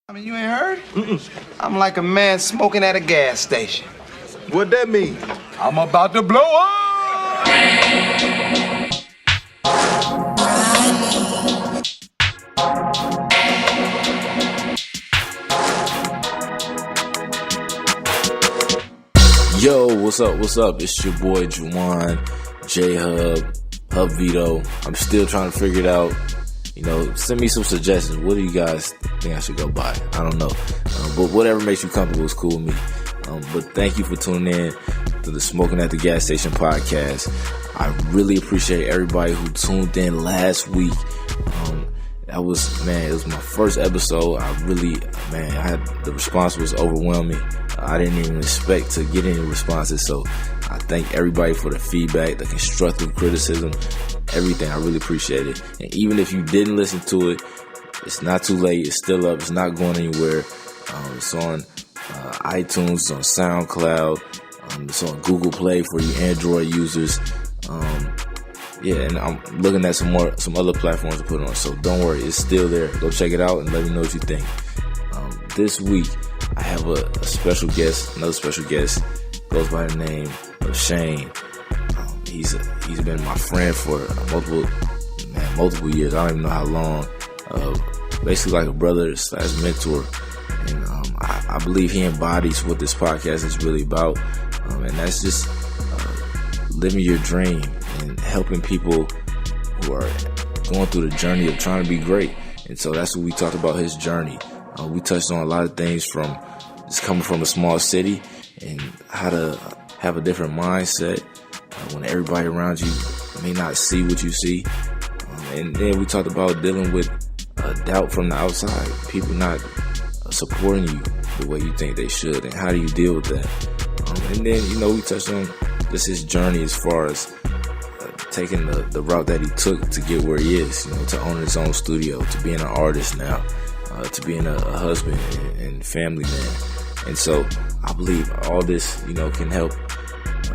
I mean, you ain't heard? I'm like a man smoking at a gas station. What that mean? I'm about to blow up! Yo, what's up? What's up? It's your boy Juwan, J-Hub, Hub Vito. I'm still trying to figure it out. You know, send me some suggestions. What do you guys think I should go by? I don't know. But whatever makes you comfortable is cool with me. But thank you for tuning in to the Smoking at the Gas Station podcast. I really appreciate everybody who tuned in last week. It was my first episode. The response was overwhelming. I didn't even expect to get any responses. So I thank everybody for the feedback, the constructive criticism, everything. I really appreciate it. And even if you didn't listen to it, it's not too late. It's still up. It's not going anywhere. It's on iTunes, it's on SoundCloud. It's on Google Play for you Android users. And I'm looking at some other platforms to put on. So don't worry, it's still there. Go check it out and let me know what you think. This week, I have another special guest, goes by the name of Shayne. He's been my friend for multiple years. I don't even know how long. Basically like a brother / mentor. And I believe he embodies what this podcast is really about. And that's just living your dream and helping people who are going through the journey of trying to be great. And so that's what we talked about, his journey. We touched on a lot of things from just coming from a small city and how to have a different mindset when everybody around you may not see what you see. And then we talked about dealing with doubt from the outside, people not supporting you the way you think they should, and how do you deal with that? And then, we touched on just his journey as far as taking the route that he took to get where he is, to own his own studio, to being an artist now, to being a husband and family man. And so I believe all this, can help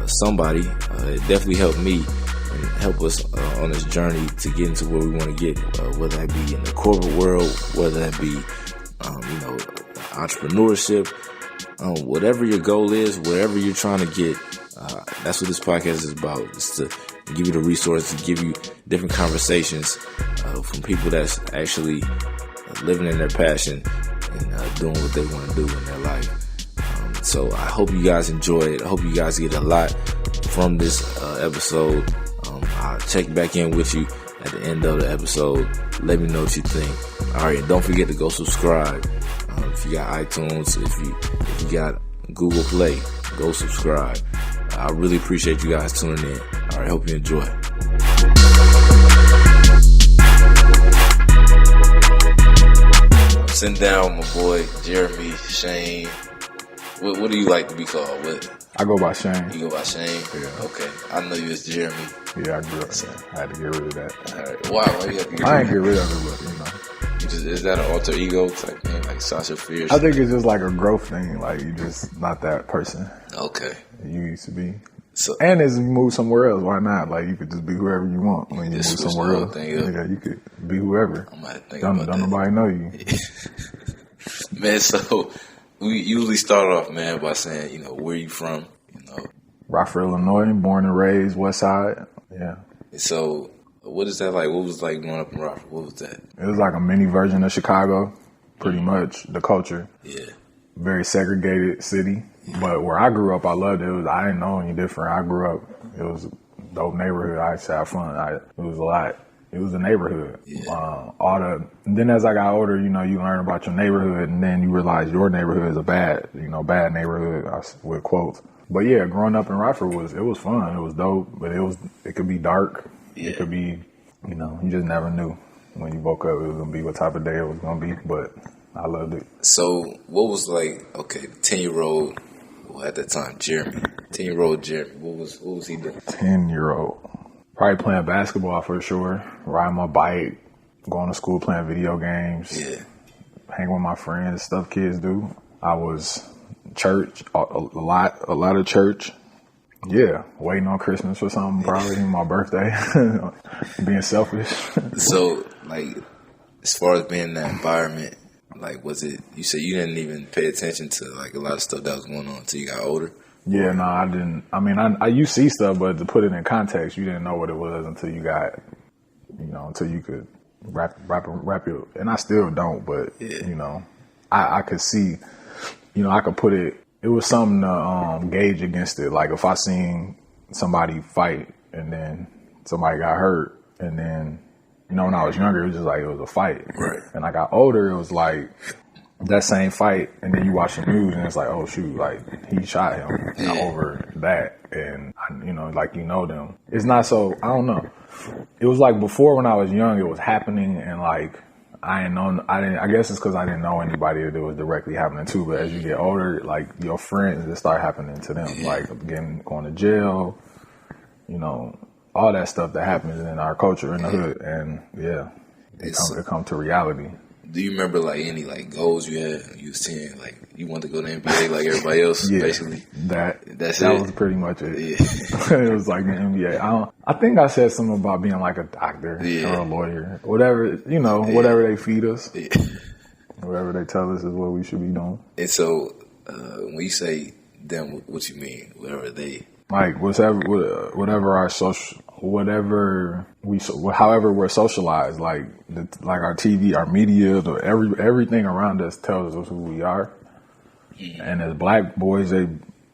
somebody. It definitely helped me and help us on this journey to get into where we want to get, whether that be in the corporate world, whether that be, entrepreneurship, whatever your goal is, whatever you're trying to get. That's what this podcast is about. It's to give you the resources, to give you different conversations from people that's actually living in their passion and doing what they want to do in their life. So I hope you guys enjoy it. I hope you guys get a lot from this episode. I'll check back in with you at the end of the episode. Let me know what you think. All right, and don't forget to go subscribe. If you got iTunes, if you got Google Play, go subscribe. I really appreciate you guys tuning in. All right, hope you enjoy. I'm sitting down with my boy Jeremy, Shayne. What do you like to be called? What? I go by Shayne. You go by Shayne? Yeah. Okay. I know you as Jeremy. Yeah, I grew up there. I had to get rid of that. All right. Why you have to get I ain't get rid of it, but is that an alter ego type thing, like Sasha Fierce? I think it's just like a growth thing. Like, you just not that person. Okay. You used to be. So, and as you move somewhere else, why not? Like, you could just be whoever you want when you move somewhere else. Yeah, you could be whoever. I might think don't about that. Nobody know you. Man, so we usually start off, man, by saying, where you from? Rockford, Illinois, born and raised, West Side. Yeah. So, what is that like? What was it like growing up in Rockford? What was that? It was like a mini version of Chicago, pretty much, the culture. Yeah. Very segregated city. But where I grew up, I loved it. I didn't know any different. I grew up, it was a dope neighborhood. I used to have fun. It was a lot. It was a neighborhood. Yeah. Then as I got older, you learn about your neighborhood, and then you realize your neighborhood is a bad neighborhood, with quotes. But yeah, growing up in Rockford it was fun. It was dope, but it could be dark. Yeah. It could be, you just never knew when you woke up it was gonna be what type of day it was gonna be. But I loved it. So what was the 10-year-old at that time, Jeremy? 10-year-old Jeremy. What was he doing? 10-year-old. Probably playing basketball for sure. Riding my bike, going to school, playing video games. Yeah. Hanging with my friends, stuff kids do. I was church, a lot of church. Yeah, waiting on Christmas for something, probably my birthday. Being selfish. So, as far as being in that environment, Like, was it? You said you didn't even pay attention to like a lot of stuff that was going on until you got older. Yeah, no, I didn't. I mean, you see stuff, but to put it in context, you didn't know what it was until you got, until you could wrap it. And I still don't, but I could see, I could put it. It was something to gauge against it. Like if I seen somebody fight and then somebody got hurt, and then when I was younger, it was just like it was a fight. Right. And I got older, it was like that same fight, and then you watch the news, and it's like, oh shoot, like he shot him over that, and them. It's not so. I don't know. It was like before when I was young, it was happening, and like I guess it's because I didn't know anybody that it was directly happening to. But as you get older, like your friends, it start happening to them, like going to jail, all that stuff that happens in our culture in the hood, and it come to reality. Do you remember like any like goals you had? You was saying like you wanted to go to the NBA like everybody else, basically. That was pretty much it. Yeah. It was like the NBA. I think I said something about being like a doctor or a lawyer, whatever. Whatever they feed us, whatever they tell us is what we should be doing. And so, when you say them, what you mean? Whatever they. Like whatever our social, however we're socialized, like our TV, our media, everything around us tells us who we are. And as black boys, they,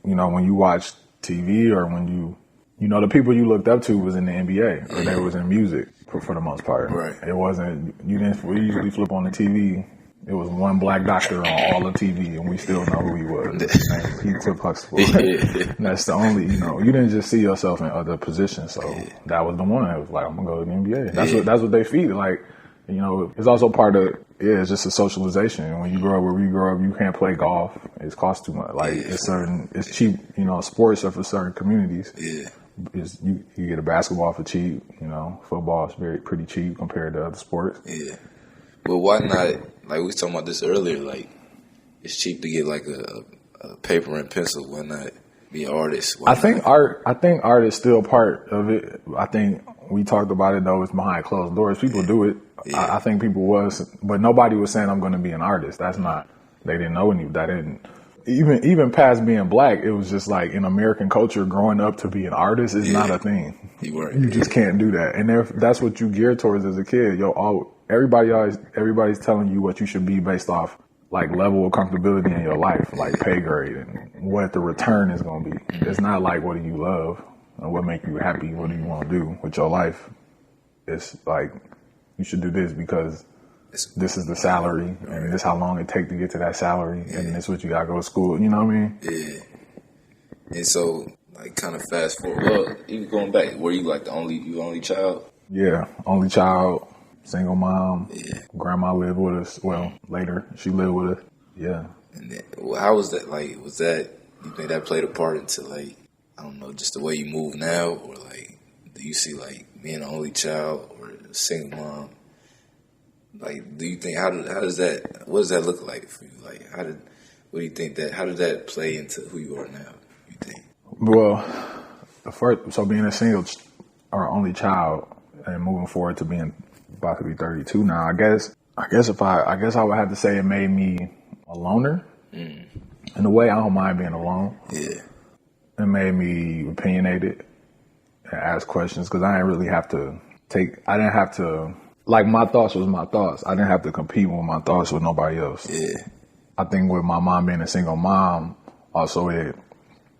when you watch TV or when the people you looked up to was in the NBA or they was in music for the most part. Right. It wasn't. We usually flip on the TV. It was one black doctor on all the TV, and we still know who he was. His name was Heathcliff Huxtable. And that's the only, you didn't just see yourself in other positions. So that was the one. It was like, I'm going to go to the NBA. That's what they feed. Like, it's also part of, it's just a socialization. And when you grow up where we grow up, you can't play golf. It costs too much. Like, it's cheap. Sports are for certain communities. Yeah. You get a basketball for cheap. Football is pretty cheap compared to other sports. Yeah. But why not? Like we was talking about this earlier. Like it's cheap to get like a paper and pencil. Why not be an artist? I think art is still part of it. I think we talked about it though. It's behind closed doors. People do it. Yeah. I think people but nobody was saying I'm going to be an artist. That's not. They didn't know any. That didn't. Even past being black, it was just like in American culture, growing up to be an artist is not a thing. You just can't do that. And if that's what you gear towards as a kid, everybody's telling you what you should be based off like level of comfortability in your life, like pay grade and what the return is going to be. It's not like what do you love and what make you happy, what do you want to do with your life. It's like you should do this because this is the salary and this how long it take to get to that salary and this what you got to go to school. You know what I mean? Yeah. And so like kind of fast forward. Well, even going back, were you like the only child? Yeah, only child. Single mom. Yeah. Grandma lived with us. Well, later she lived with us. Yeah. And then, how was that? Like, you think that played a part into like, I don't know, just the way you move now, or like, do you see like being an only child or a single mom? Like, do you think what does that look like for you? Like, how did that play into who you are now? You think? Well, so being a single or only child and moving forward to being about to be 32 now, I guess I would have to say it made me a loner. In a way, I don't mind being alone. Yeah. It made me opinionated and ask questions because I didn't have to, like my thoughts was my thoughts. I didn't have to compete with my thoughts with nobody else. Yeah. I think with my mom being a single mom, also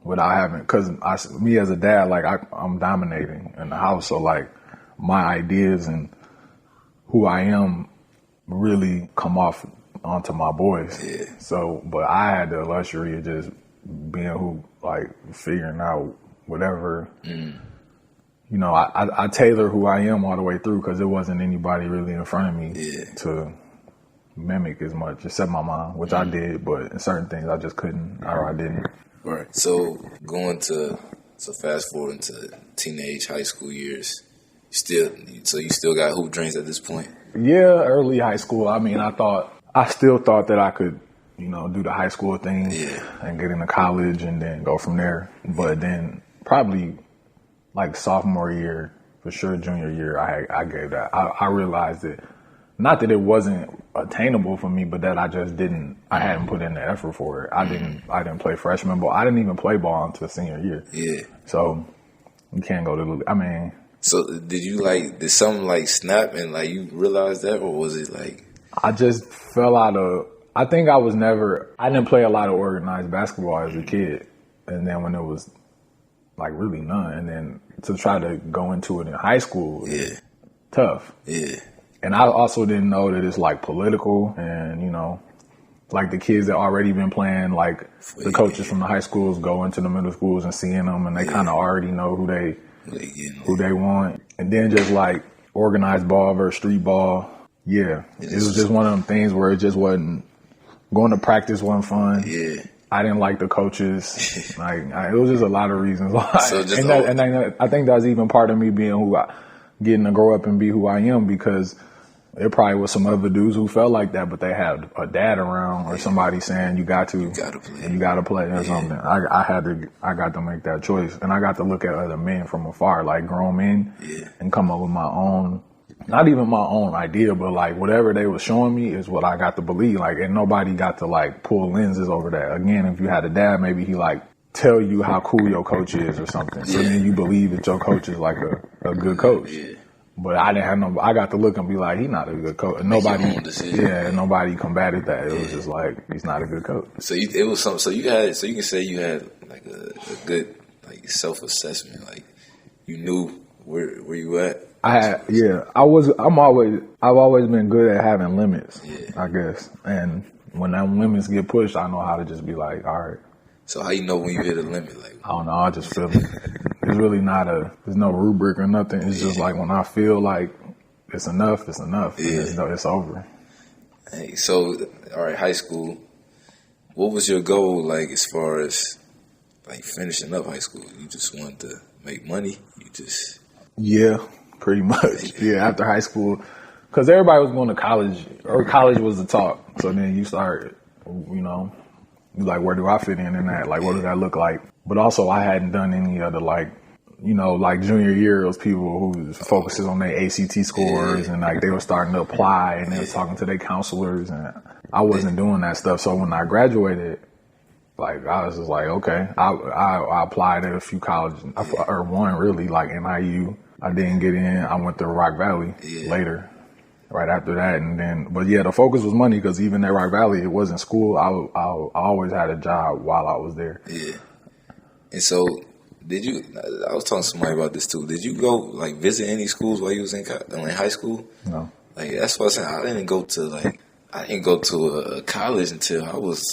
because me as a dad, like I'm dominating in the house. So like my ideas and who I am really come off onto my boys. Yeah. So, but I had the luxury of just being figuring out whatever, I tailor who I am all the way through because there wasn't anybody really in front of me to mimic as much, except my mom, which I did, but in certain things I just couldn't, or I didn't. Right. So fast forward into teenage, high school years, you still got hoop dreams at this point? Yeah, early high school. I mean, I still thought that I could, do the high school thing and get into college and then go from there. But then probably like sophomore year, for sure junior year, I gave that. I realized that not that it wasn't attainable for me, but that I hadn't put in the effort for it. I didn't play freshman ball. I didn't even play ball until senior year. Yeah. So you can't go to, So did something like snap and like you realized that, or was it like? I just fell out of, I think I didn't play a lot of organized basketball as a kid. And then when it was like really none, and then to try to go into it in high school, tough. Yeah. And I also didn't know that it's like political and, like the kids that already been playing, like the coaches from the high schools go into the middle schools and seeing them and they kind of already know who they want. And then just like organized ball versus street ball. Yeah. It was just one of them things where it just wasn't, going to practice wasn't fun. Yeah. I didn't like the coaches. It was just a lot of reasons why. I think that's even part of me being getting to grow up and be who I am, because there probably was some other dudes who felt like that, but they had a dad around or somebody saying you got to play or something. I got to make that choice, and I got to look at other men from afar, like grown men, and come up with my own, not even my own idea, but like whatever they were showing me is what I got to believe. Like, and nobody got to like pull lenses over that. Again, if you had a dad, maybe he like tell you how cool your coach is or something. So then you believe that your coach is like a good coach. Yeah. But I didn't have I got to look and be like, he's not a good coach. And nobody combated that. It was just like, he's not a good coach. So it was something. So you can say you had like a good like self-assessment. Like you knew where you at. I've always been good at having limits, I guess. And when them limits get pushed, I know how to just be like, all right. So how you know when you hit a limit? Like, I don't know. I just feel it. It's really there's no rubric or nothing. It's just like when I feel like it's enough, it's enough. Yeah. It's over. Hey, so, all right, high school. What was your goal like as far as like finishing up high school? You just wanted to make money? Yeah, pretty much. Yeah, after high school. Because everybody was going to college, or college was the talk. So then you start, like, where do I fit in that? Like, what does that look like? But also, I hadn't done any other, like junior year, those people who focuses on their ACT scores and, like, they were starting to apply and they was talking to their counselors, and I wasn't doing that stuff. So when I graduated, like, I was just like, okay, I applied at a few colleges, or one really, like NIU. I didn't get in. I went to Rock Valley later. Right after that, but the focus was money, because even at Rock Valley, it wasn't school. I always had a job while I was there. Yeah. And so, I was talking to somebody about this too. Did you go, like, visit any schools while you was in high school? No. Like, that's what I said. I didn't go to a college until I was,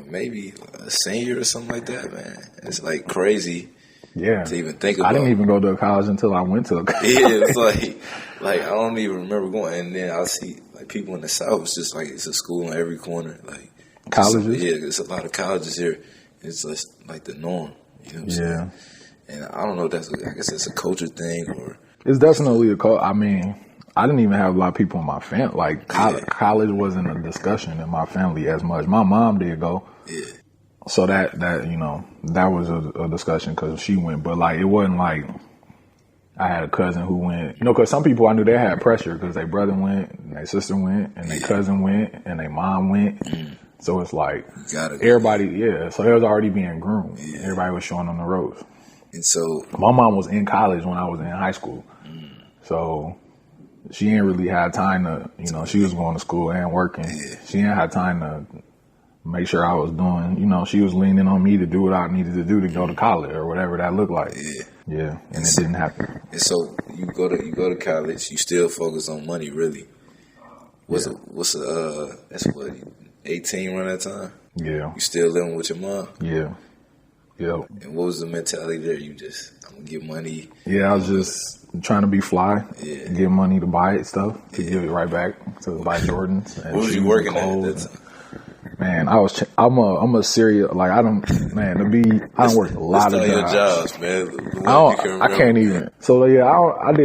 maybe a senior or something like that, man. It's, like, crazy. Yeah. To even think about. I didn't even go to a college until I went to a college. Yeah, it's like I don't even remember going. And then I'll see like people in the South. It's just like it's a school on every corner. Like colleges. There's a lot of colleges here. It's just like the norm. You know what I'm saying? And I don't know if I guess it's a culture thing or. It's definitely a culture. I mean, I didn't even have a lot of people in my family. Like college wasn't a discussion in my family as much. My mom did go. Yeah. So that was a discussion because she went, but like it wasn't like I had a cousin who went, because some people I knew they had pressure because their brother went, and their sister went, and their cousin went, and their mom went. So it's like everybody, so they was already being groomed. Yeah. Everybody was showing them the ropes. And so my mom was in college when I was in high school, so she didn't really have time to, she was going to school and working. Yeah. She didn't have time to make sure I was doing, she was leaning on me to do what I needed to do to go to college or whatever that looked like. Yeah. And it didn't happen. And so you go to college, you still focus on money, really. That's what, 18 around that time? Yeah. You still living with your mom? Yeah. Yeah. And what was the mentality there? I'm gonna get money. Yeah, I was just trying to be fly, get money to buy stuff, to give it right back, to buy Jordans. And what was you working at? Man, I'm a serious, like, I don't work a lot of jobs. Your jobs, man. I can't even. So, I'm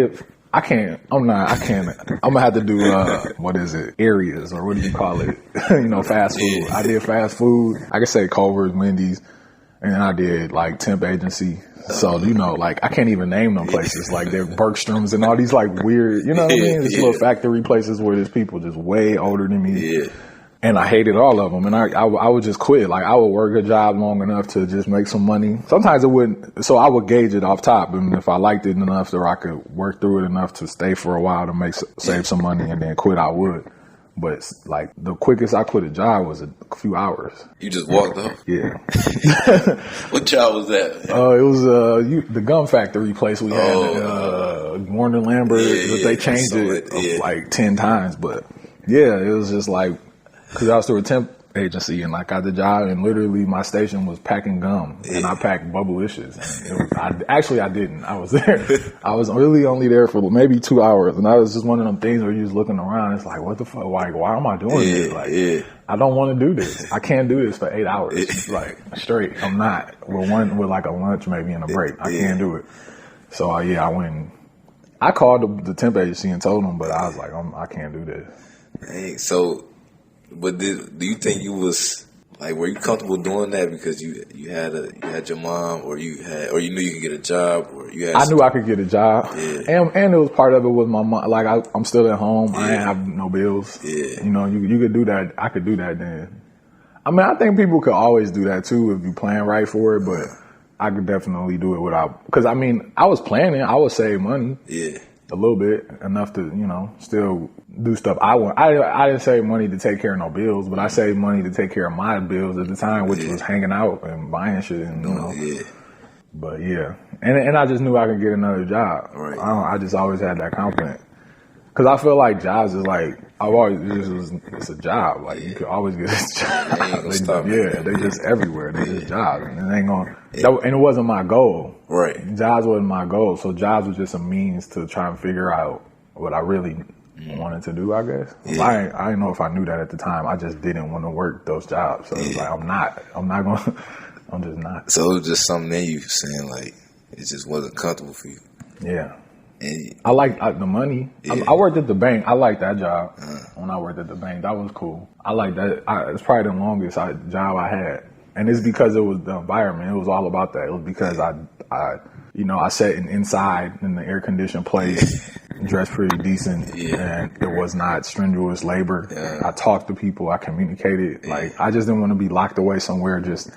gonna have to do, areas, or what do you call it? Fast food. I did fast food. I could say Culver's, Wendy's, and then I did, like, temp agency. So, you know, like, I can't even name them places. Like, they're Bergstroms and all these, like, weird, you know what I mean? These little factory places where there's people just way older than me. Yeah. And I hated all of them. And I would just quit. Like, I would work a job long enough to just make some money. Sometimes it wouldn't. So I would gauge it off top. And if I liked it enough or I could work through it enough to stay for a while to save some money and then quit, I would. But, like, the quickest I quit a job was a few hours. You just walked off? Yeah. What job was that? It was the gum factory place we had. Warner Lambert, but they changed it like 10 times. But, yeah, it was just like, because I was through a temp agency and I got the job and literally my station was packing gum and I packed Bubblicious. I didn't. I was there. I was really only there for maybe 2 hours and I was just one of them things where you're just looking around. It's like, what the fuck? Like, why am I doing this? Like, I don't want to do this. I can't do this for 8 hours. Like, straight. I'm not. With like a lunch maybe and a break. I can't do it. So, I went. I called the temp agency and told them, but I was like, I can't do this. Hey, so, but do you think you was like, were you comfortable doing that because you had your mom, or you knew you could get a job, or you had? I knew I could get a job, and it was part of it was my mom. Like I'm still at home. I ain't have no bills. Yeah, you know, you could do that. I could do that then. I mean, I think people could always do that too if you plan right for it, but I could definitely do it without. Because I mean, I was planning. I would save money. Yeah. A little bit, enough to, you know, still do stuff I want. I didn't save money to take care of no bills, but I saved money to take care of my bills at the time, which was hanging out and buying shit and, you know. Yeah. But yeah. And I just knew I could get another job. Right. I just always had that confidence. Because I feel like jobs is like, it's a job. Like, you could always get a job. They just everywhere. They just jobs. And it ain't going and it wasn't my goal. Right. Jobs wasn't my goal. So jobs was just a means to try and figure out what I really wanted to do, I guess. Yeah. I didn't know if I knew that at the time. I just didn't want to work those jobs. So it was like, I'm just not. So it was just something that you saying, like, it just wasn't comfortable for you. Yeah. And I like the money. Yeah. I worked at the bank. I liked that job when I worked at the bank. That was cool. I like that. It's probably the longest job I had. And it's because it was the environment. It was all about that. It was because I sat inside in the air conditioned place, dressed pretty decent, and it was not strenuous labor. Yeah. I talked to people. I communicated. Like, I just didn't want to be locked away somewhere just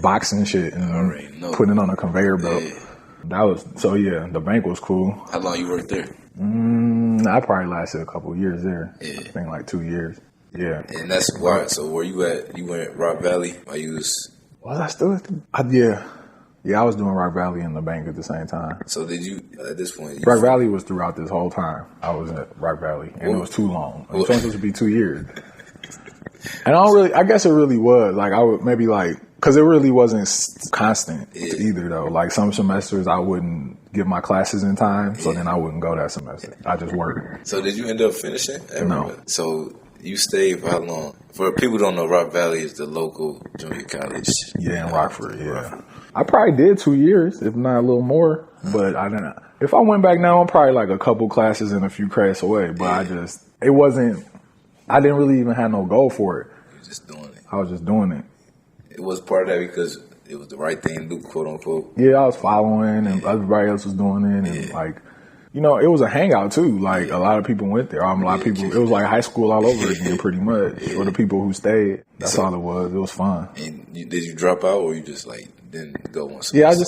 boxing shit and putting it on a conveyor belt. Yeah. The bank was cool. How long you worked there? I probably lasted a couple of years there. Yeah. I think like 2 years. Yeah. And that's why. So where you at? You went at Rock Valley? Was I still at Yeah, I was doing Rock Valley and the bank at the same time. So did you, at this point? Rock Valley was throughout this whole time. I was at Rock Valley. And it was too long. It was supposed to be 2 years. And I guess it really was. Like, I would maybe like, because it really wasn't constant either, though. Like, some semesters I wouldn't give my classes in time, so then I wouldn't go that semester. I just worked. So did you end up finishing? No. So you stayed for how long? For people who don't know, Rock Valley is the local junior college. Yeah, in Rockford, yeah. I probably did 2 years, if not a little more, but I didn't. If I went back now, I'm probably like a couple classes and a few credits away, but I didn't really even have no goal for it. You were just doing it. I was just doing it. It was part of that because it was the right thing to do, quote unquote. Yeah, I was following and everybody else was doing it. And like, you know, it was a hangout too. Like, a lot of people went there. A lot of people, it was like high school all over again pretty much. For the people who stayed, that's all it was. It was fun. And did you drop out or you just like didn't go once? Yeah, I just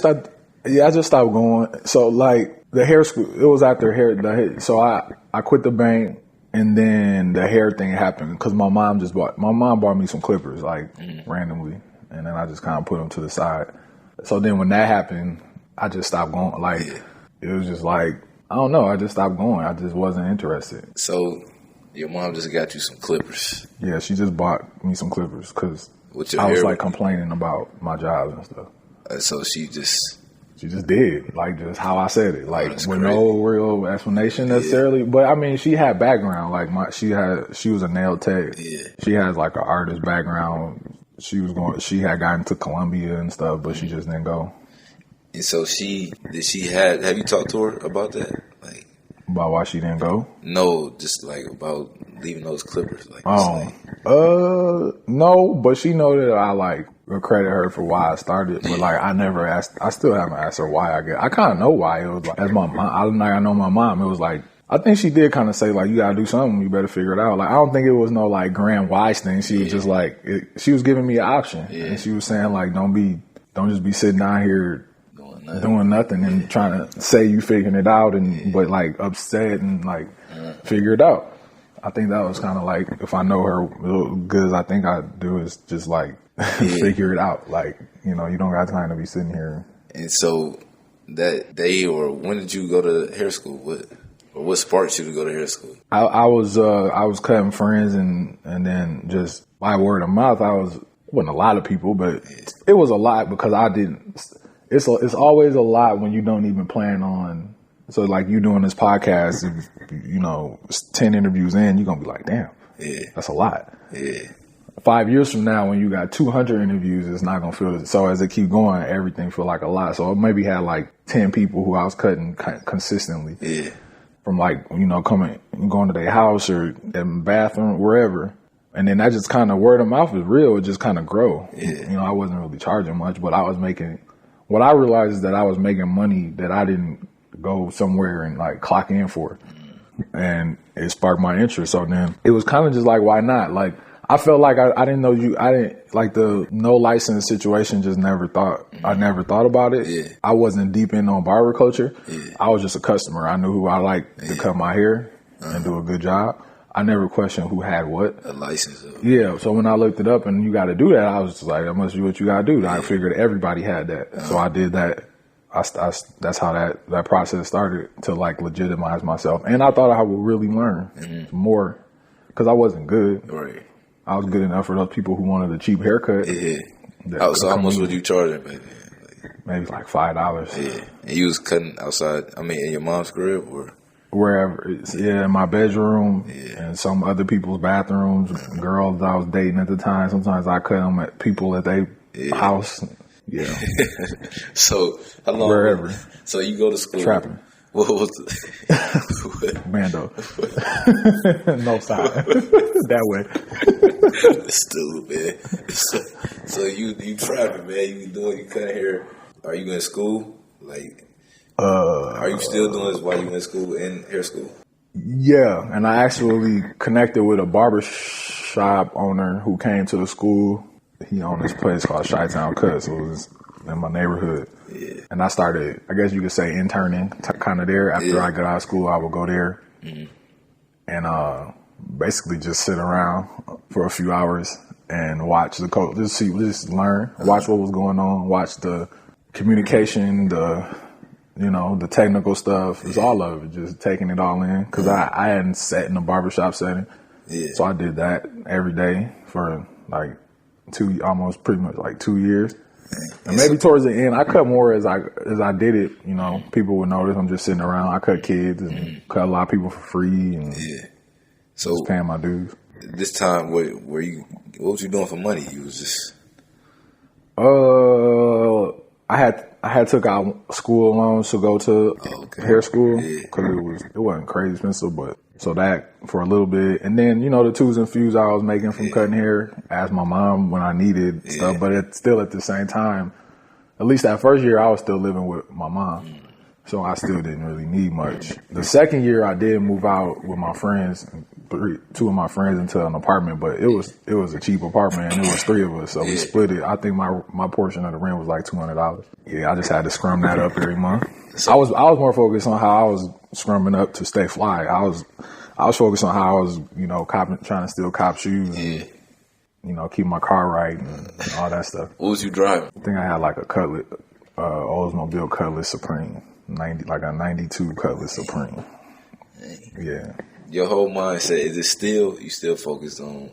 stopped going. So like the hair school, it was after hair. So I quit the bank. And then the hair thing happened because my mom bought me some clippers, like, randomly. And then I just kind of put them to the side. So then when that happened, I just stopped going. Like, it was just like, I don't know. I just stopped going. I just wasn't interested. So your mom just got you some clippers? Yeah, she just bought me some clippers because I was, like, complaining about my job and stuff. So she just did, like, just how I said it, like, with no real explanation necessarily. But I mean, she had background, like she was a nail tech. Yeah. She has like an artist background. She had gotten to Columbia and stuff, but she just didn't go. And so have you talked to her about that? Like, about why she didn't go? No, just like about leaving those clippers. Like, no, but she know that I like credit her for why I started, but like I still haven't asked her why. I kind of know why. It was like, as my mom, I know my mom, it was like, I think she did kind of say like, you gotta do something, you better figure it out. Like, I don't think it was no like grand wise thing. She was just like, she was giving me an option, and she was saying like, don't just be sitting down here doing nothing and trying to say you figuring it out, but like upset and like figure it out. I think that was kind of like, if I know her good as I think I do, is just like figure it out. Like, you don't got time to be sitting here. And so that day, or when did you go to hair school? What sparked you to go to hair school? I was cutting friends, and then just by word of mouth, wasn't a lot of people, but it was a lot because I didn't. It's always a lot when you don't even plan on. So like you doing this podcast, 10 interviews in, you're going to be like, damn, that's a lot. Yeah. 5 years from now, when you got 200 interviews, it's not going to feel so. As it keep going, everything feel like a lot. So I maybe had like 10 people who I was cutting consistently. Yeah. From like, coming, going to their house or in the bathroom, wherever. And then that just kind of, word of mouth is real. It just kind of grow. Yeah. I wasn't really charging much, but what I realized is that I was making money that I didn't go somewhere and like clock in for. And it sparked my interest. So then it was kind of just like, why not? Like, I felt like I didn't know I didn't like the no license situation. I never thought about it. Yeah. I wasn't deep in on barber culture. Yeah. I was just a customer. I knew who I liked to cut my hair and do a good job. I never questioned who had what. A license. Yeah. So when I looked it up and you got to do that, I was just like, that must be what you got to do. I figured everybody had that. So I did that. That's how that process started to like legitimize myself. And I thought I would really learn more because I wasn't good. Right. I was good enough for those people who wanted a cheap haircut. Yeah. So how much was you charging back then? Maybe like $5. Yeah. And you was cutting outside, in your mom's crib or? Wherever. In my bedroom and some other people's bathrooms, girls I was dating at the time. Sometimes I cut them at people at their house. Yeah. So how long? Wherever. So you go to school. Trapping. What was Bando. No side. That way. Stupid. So you trapping, man. You cutting hair. Are you in school? Like, are you still doing this while you in school, in hair school? Yeah, and I actually connected with a barber shop owner who came to the school. He owned this place called Chi-Town Cuts. So it was in my neighborhood. Yeah. And I started, I guess you could say, interning kind of there. After I got out of school, I would go there and basically just sit around for a few hours and watch the coach, just learn, watch what was going on, watch the communication, the technical stuff. It's all of it, just taking it all in. Because I hadn't sat in a barbershop setting. Yeah. So I did that every day for like almost pretty much like 2 years. And maybe towards the end, I cut more as I did it. People would notice I'm just sitting around. I cut kids and cut a lot of people for free and so just paying my dues. This time, what was you doing for money? You was just I had took out school loans to go to hair school because it wasn't crazy expensive, but so that for a little bit, and then the twos and fews I was making from cutting hair, asked my mom when I needed stuff, but it's still at the same time, at least that first year I was still living with my mom, so I still didn't really need much. The second year I did move out with my friends, two of my friends, into an apartment, but it was a cheap apartment and it was three of us, so we split it. I think my portion of the rent was like $200. Yeah, I just had to scrum that up every month. I was more focused on how I was scrumming up to stay fly. I was focused on how I was, trying to steal cop shoes and, keep my car right and all that stuff. What was you driving? I think I had like a Cutlass, Oldsmobile Cutlass Supreme, like a 92 Cutlass Supreme. Yeah. Your whole mindset, is it still, you still focused on,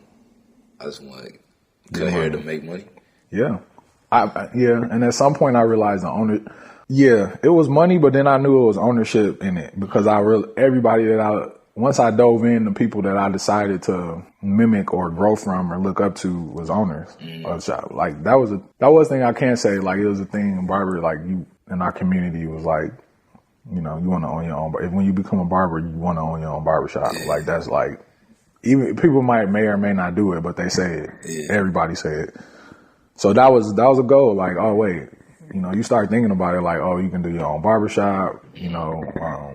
I just want to cut hair to make money? Yeah. And at some point I realized it was money, but then I knew it was ownership in it because once I dove in, the people that I decided to mimic or grow from or look up to was owners of the shop. Like that was a thing I can't say. Like it was a thing in barber, like you in our community was like, you want to own your own. When you become a barber, you want to own your own barbershop. Like that's like, even people may or may not do it, but they say it. Everybody say it. So that was a goal. Like, oh wait, you know, you start thinking about it like, oh, you can do your own barbershop. You know,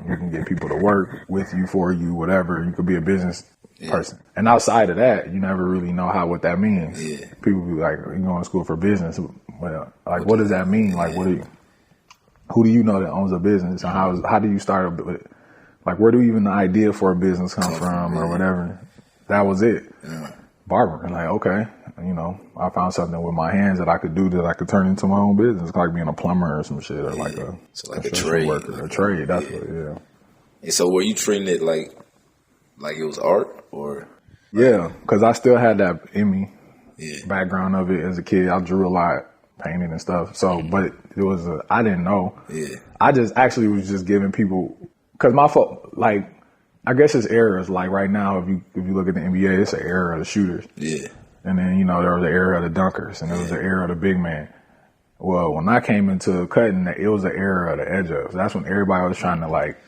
you can get people to work with you, for you, whatever. You could be a business person. And outside of that, you never really know what that means. Yeah. People be like, you going to school for business. Well, like, what does that mean? Like, who do you know that owns a business? And how do you start like, where do even the idea for a business come from or whatever? That was it. Yeah. Barber. And like, okay, you know, I found something with my hands that I could do that I could turn into my own business, like being a plumber or some shit, or like a trade worker, a trade. That's what, And so, were you treating it like it was art, or? Yeah, because I still had that in me, background of it as a kid. I drew a lot, painted and stuff. So, but it was I didn't know. Yeah, I just actually was just giving people, because like, I guess it's eras. Like right now, if you look at the NBA, it's an era of the shooters. Yeah. And then, you know, there was an era of the dunkers, and there was an era of the big man. Well, when I came into cutting, it was an era of the edge ups. That's when everybody was trying to like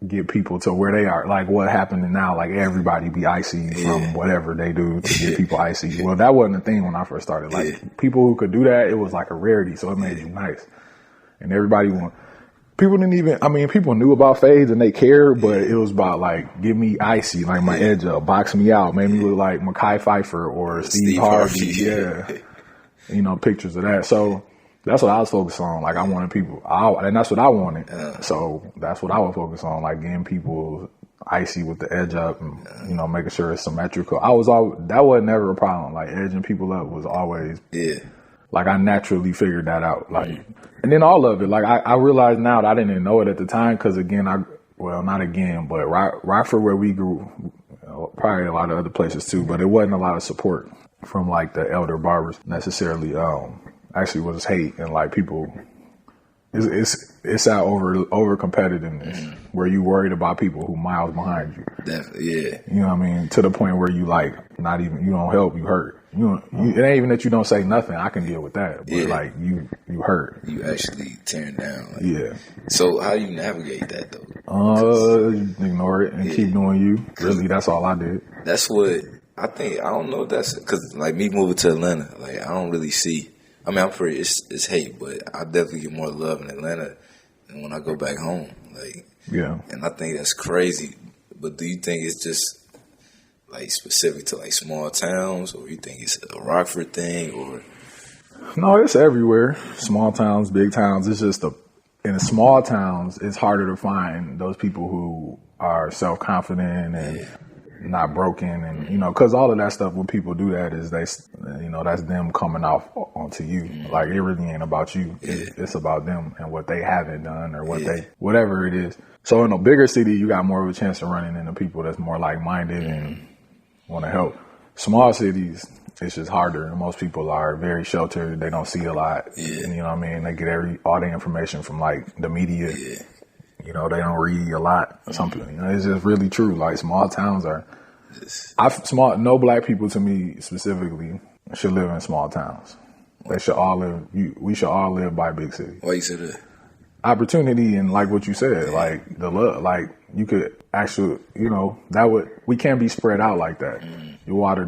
get people to where they are. Like what happened now, like everybody be icy from whatever they do to get people icy. Well, that wasn't a thing when I first started. Like people who could do that, it was like a rarity, so it made you nice. And everybody people knew about fades and they cared, but it was about like, give me icy, like my edge up, box me out, made me look like Mekhi Phifer or Steve Harvey. Yeah. You know, pictures of that. So that's what I was focused on. Like I wanted people, and that's what I wanted. So that's what I was focused on, like getting people icy with the edge up and, you know, making sure it's symmetrical. That was never a problem. Like edging people up was always, like I naturally figured that out. Like, and then all of it, like I realized now that I didn't know it at the time. Cause again, not again, but Rockford where we grew, probably a lot of other places too, but it wasn't a lot of support from like the elder barbers necessarily. Actually was hate and like people, it's out over competitiveness where you worried about people who miles behind you. Definitely, yeah. You know what I mean? To the point where you like you don't help, you hurt. It ain't even that you don't say nothing. I can deal with that, but like you hurt. You actually tearing down. Like. Yeah. So how do you navigate that though? Ignore it and keep doing you. Really, that's all I did. That's what I think. I don't know if that's because like me moving to Atlanta, like I don't really see. I mean, I'm pretty. It's hate, but I definitely get more love in Atlanta than when I go back home. Like, yeah. And I think that's crazy. But do you think it's just like specific to like small towns, or you think it's a Rockford thing, or? No, it's everywhere. Small towns, big towns. It's just in the small towns, it's harder to find those people who are self-confident and not broken, and you know, because all of that stuff, when people do that, is that's them coming off onto you. Like it really ain't about you. It's about them and what they haven't done or whatever it is. So in a bigger city, you got more of a chance of running into people that's more like-minded and want to help. Small cities, it's just harder. Most people are very sheltered. They don't see a lot. You know what I mean? They get all the information from like the media. You know, they don't read a lot or something. You know, it's just really true. Like small towns are, no black people to me specifically should live in small towns. They should all live, we should all live by big cities. Why you say that? Opportunity and like what you said, like the love, like you could actually, you know, we can't be spread out like that. Your water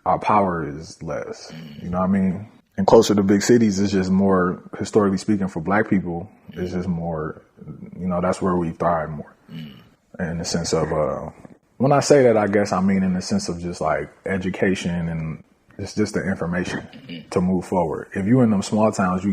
our power is less, you know what I mean? And closer to big cities, it's just more, historically speaking, for black people, it's just more, you know, that's where we thrive more. In the sense of, when I say that, I guess I mean in the sense of just like education and it's just the information to move forward. If you in them small towns,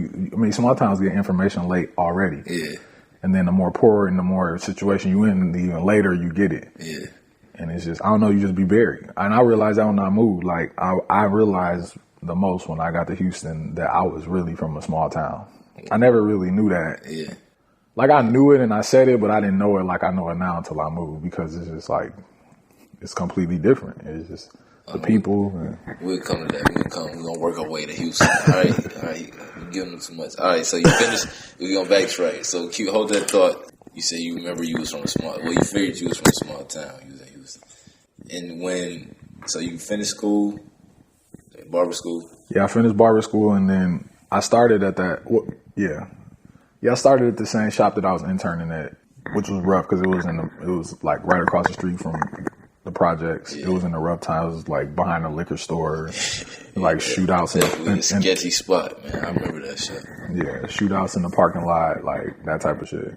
small towns get information late already. Yeah. And then the more poor and the more situation you in, the even later you get it. Yeah. And it's just, I don't know, you just be buried. And I realized that when I moved, like I realized the most when I got to Houston that I was really from a small town. I never really knew that. Yeah. Like I knew it and I said it, but I didn't know it like I know it now until I moved, because it's just like, it's completely different. It's just the people. We'll come to that. We're going to work our way to Houston. All right. You're giving them too much. All right, so you finished. We're going to backtrack. So hold that thought. You said you remember you was from a small, you figured you was from a small town. You was in Houston. And so you finished school, barber school? Yeah, I finished barber school, and then I started at that. I started at the same shop that I was interning at, which was rough because it was like right across the street from the projects. It was in the rough times. It was like behind a liquor store, like shootouts. Definitely a sketchy spot, man. I remember that shit. Yeah, shootouts in the parking lot, like that type of shit.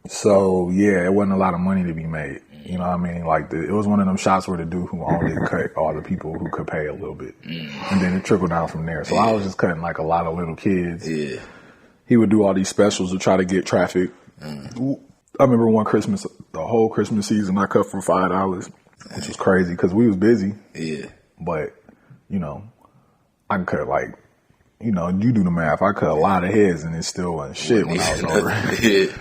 So yeah, it wasn't a lot of money to be made. You know what I mean? Like it was one of them shots where the dude who owned it cut all the people who could pay a little bit, and then it trickled down from there. So I was just cutting like a lot of little kids. Yeah. He would do all these specials to try to get traffic. I remember one Christmas, the whole Christmas season, I cut for $5, which was crazy because we was busy. Yeah. But, you know, I can cut like, you know, you do the math. I cut a lot of heads and it still wasn't shit when I was over. Yeah.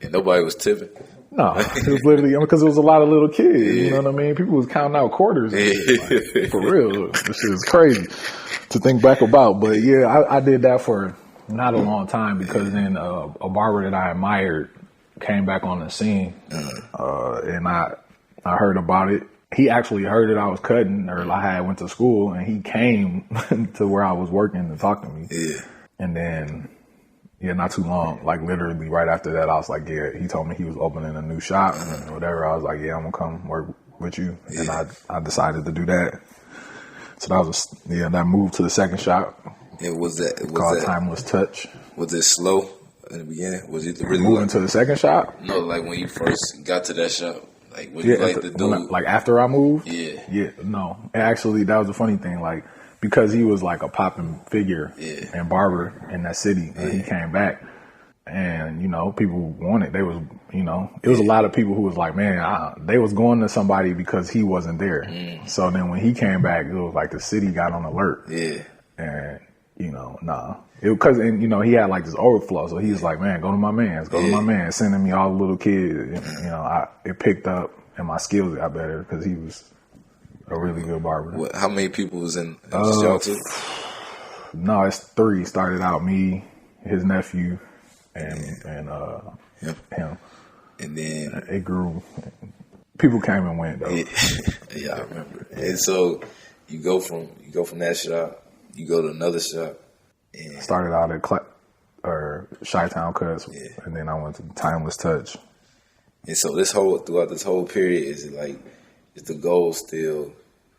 And nobody was tipping. No, it was literally, because it was a lot of little kids. Yeah. You know what I mean? People was counting out quarters. Like, for real. This shit is crazy to think back about. But yeah, I did that for not a long time because then a barber that I admired came back on the scene, and I heard about it. He actually heard that I was cutting, or I had went to school, and he came to where I was working to talk to me. Yeah. And then, yeah, not too long, like literally right after that, I was like, yeah, he told me he was opening a new shop and whatever. I was like, yeah, I'm gonna come work with you. And I decided to do that. So that was, that move to the second shop. And was called Timeless Touch. Was it slow in the beginning? Was it really moving to the second shop? No, like when you first got to that shop. Like what you like to do? Like after I moved? Yeah. Yeah, no. Actually, that was the funny thing. Like, because he was like a popping figure and barber in that city, and he came back, and you know, people wanted. They was, you know, it was a lot of people who was like, man, they was going to somebody because he wasn't there. So then when he came back, it was like the city got on alert. Yeah, and you know, because you know, he had like this overflow, so he was like, man, go to my man's, sending me all the little kids. You know, it picked up, and my skills got better because he was a really good barber. How many people was in y'all two? No, it's 3. Started out me, his nephew, and him. And then it grew. People came and went though. Yeah, I remember. And so you go from that shop, you go to another shop. And started out at Chi-Town Cuts, and then I went to Timeless Touch. And so throughout this whole period, is it like, is the goal still,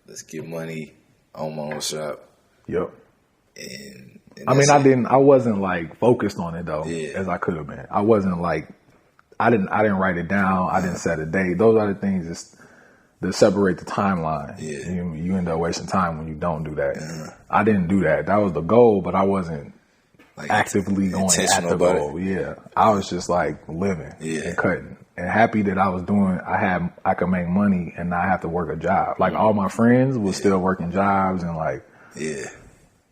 let's get money, own my own shop? Yep. And I mean, I wasn't like focused on it though, as I could have been. I wasn't like, I didn't write it down. I didn't set a date. Those are the things that separate the timeline. Yeah. You end up wasting time when you don't do that. I didn't do that. That was the goal, but I wasn't like actively going at the goal. Yeah. I was just like living and cutting. And happy that I was doing, I could make money and not have to work a job. Like all my friends was still working jobs and like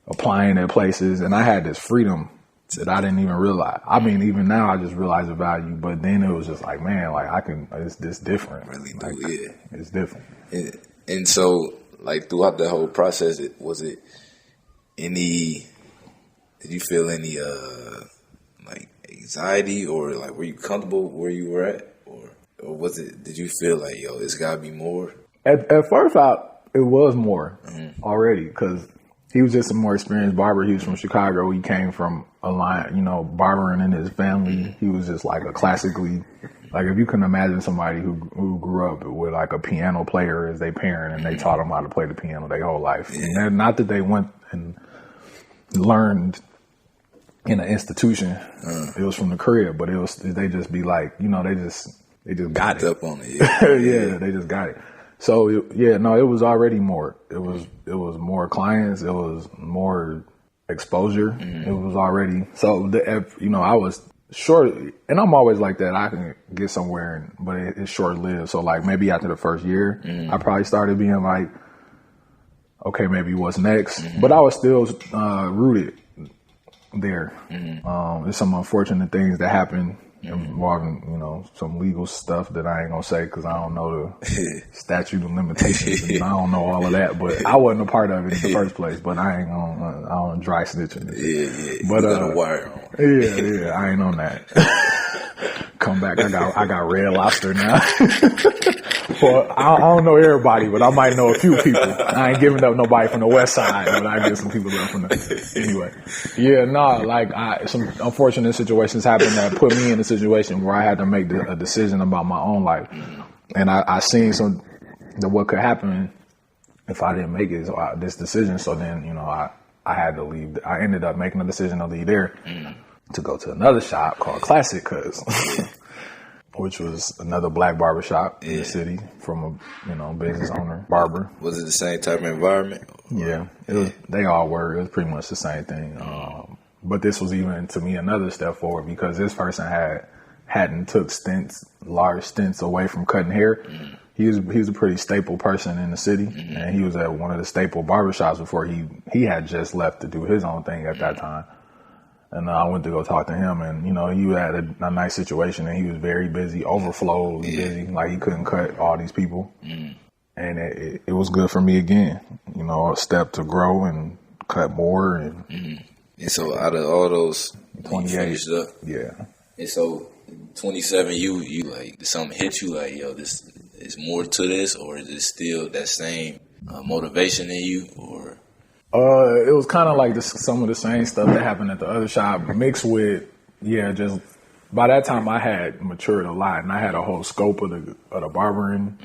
applying at places, and I had this freedom that I didn't even realize. I mean, even now I just realize the value, but then it was just like, man, like it's different. Really do, like, it's different. And so, like throughout the whole process, did you feel any like anxiety, or like were you comfortable where you were at, or did you feel like, yo, it's gotta be more? At first, it was more already, because he was just a more experienced barber. He was from Chicago. He came from a line, you know, barbering in his family. He was just like a classically, like if you can imagine somebody who grew up with like a piano player as their parent, and they taught them how to play the piano their whole life. And not that they went and learned in an institution. It was from the crib, but they just be like, you know, they just got it. Up on it. Yeah, they just got it. So it was already more. It was more clients. It was more exposure. It was already, so I was short, and I'm always like that. I can get somewhere, but it's short lived. So like maybe after the first year, I probably started being like, okay, maybe what's next? But I was still rooted there. There's some unfortunate things that happened involving, you know, some legal stuff that I ain't gonna say because I don't know the statute of limitations, and I don't know all of that. But I wasn't a part of it in the first place. But I don't dry snitching. But you got a wire on. I ain't on that. Come back, I got Red Lobster now. Well, I don't know everybody, but I might know a few people. I ain't giving up nobody from the West Side, but I get some people up from anyway. Some unfortunate situations happened that put me in a situation where I had to make a decision about my own life. And I seen some what could happen if I didn't make it, this decision. So then, you know, I had to leave. I ended up making a decision to leave there to go to another shop called Classic Cuz, which was another black barber shop in the city from a, you know, business owner, barber. Was it the same type of environment? Yeah, it was. They all were. It was pretty much the same thing. But this was even, to me, another step forward because this person hadn't took large stints away from cutting hair. He was a pretty staple person in the city, and he was at one of the staple barbershops before he had just left to do his own thing at that time. And I went to go talk to him, and, you know, he had a nice situation, and he was very busy, overflowed busy, like he couldn't cut all these people. And it was good for me again, you know, a step to grow and cut more. And so out of all those, 28, you finished up. Yeah. And so 27, you like, did something hit you like, yo, this is more to this, or is it still that same motivation in you, or? It was kind of like some of the same stuff that happened at the other shop mixed with, just by that time I had matured a lot and I had a whole scope of the barbering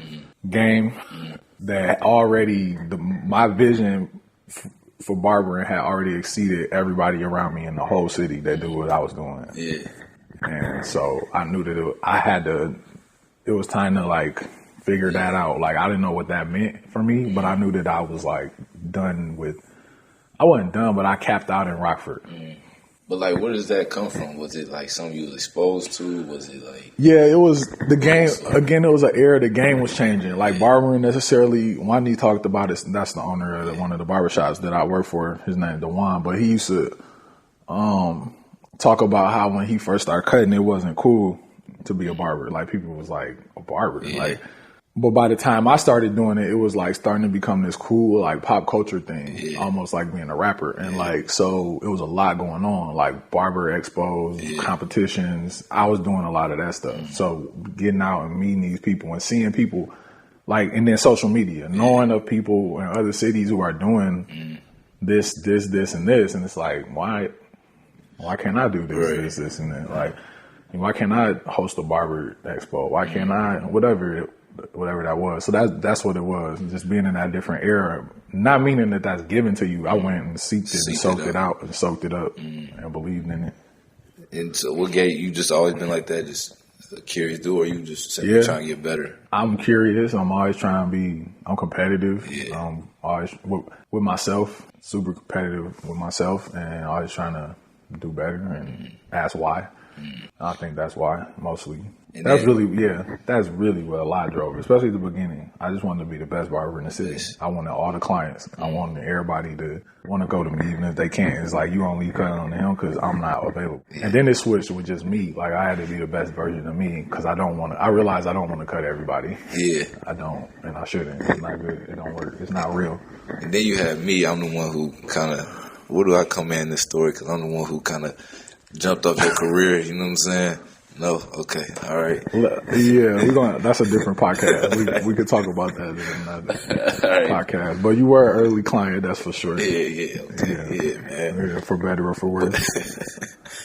game that already, my vision for barbering had already exceeded everybody around me in the whole city that did what I was doing. Yeah. And so I knew that it was time to like figure that out. Like I didn't know what that meant for me, but I knew that I was like I wasn't done, but I capped out in Rockford. But like, where does that come from? Was it like something you was exposed to? Was it like? Yeah, it was the game. Again, it was an era. The game was changing. Like barbering necessarily. Wani talked about it. That's the owner of one of the barbershops that I work for. His name Dewan, but he used to talk about how when he first started cutting, it wasn't cool to be a barber. Like people was like a barber, like. But by the time I started doing it, it was like starting to become this cool, like pop culture thing, almost like being a rapper. And like, so it was a lot going on, like barber expos, competitions. I was doing a lot of that stuff. So getting out and meeting these people and seeing people like, and then social media, knowing of people in other cities who are doing this, and this. And it's like, why can't I do this, this, and that? Like, why can't I host a barber expo? Why can't I, whatever that was. So that's what it was. Just being in that different era, not meaning that that's given to you. I went and seeked it and soaked it out and soaked it up and believed in it. And so what gave you just always been like that, just a curious dude, or you just simply trying to get better? I'm curious. I'm always trying to I'm competitive. I'm always with myself, super competitive with myself, and always trying to do better and ask why. I think that's why mostly. And that's really what a lot drove, especially at the beginning. I just wanted to be the best barber in the city. I wanted all the clients. I wanted everybody to want to go to me, even if they can't. It's like, you only cutting on him because I'm not available. And then it switched with just me. Like, I had to be the best version of me because I realized I don't want to cut everybody. Yeah. I don't, and I shouldn't. It's not good. It don't work. It's not real. And then you have me. I'm the one who kind of, where do I come in this story? Because I'm the one who kind of jumped off your career, you know what I'm saying? No? Okay. All right. Yeah, that's a different podcast. We could talk about that in another podcast. But you were an early client, that's for sure. Yeah, man. Yeah, for better or for worse.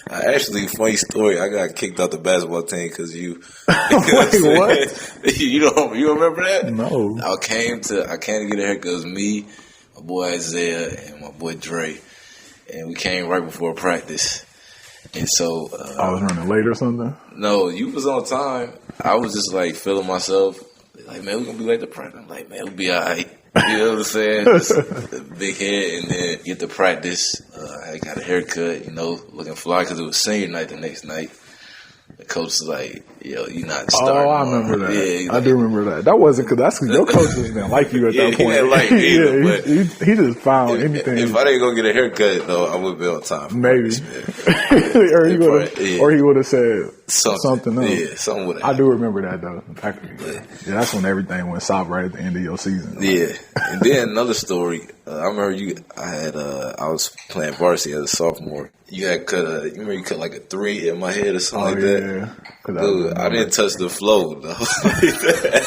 Actually, funny story, I got kicked out the basketball team because you. Wait, what? You remember that? No. I came to get a haircut. It was me, my boy Isaiah, and my boy Dre. And we came right before practice. And so I was running late or something? No, you was on time. I was just like feeling myself. Like, man, we're gonna be late to practice. I'm like, man, we'll be all right. You know what I'm saying? Just a big head, and then get to practice. I got a haircut, looking fly because it was senior night the next night. The coach was like, yo, you're not starting. Oh, I remember that. Yeah, I do remember that. That wasn't because your coach didn't like you at that point. He didn't like me either, but he just found anything. If I didn't go get a haircut, though, I would be on time. Maybe. Or he would have said something else. Yeah, something would have. I do remember that, though. That's when everything went south right at the end of your season. Yeah. And then another story. I remember I was playing varsity as a sophomore. You had cut like a 3 in my head or something like that. Yeah. Dude, I didn't touch the flow though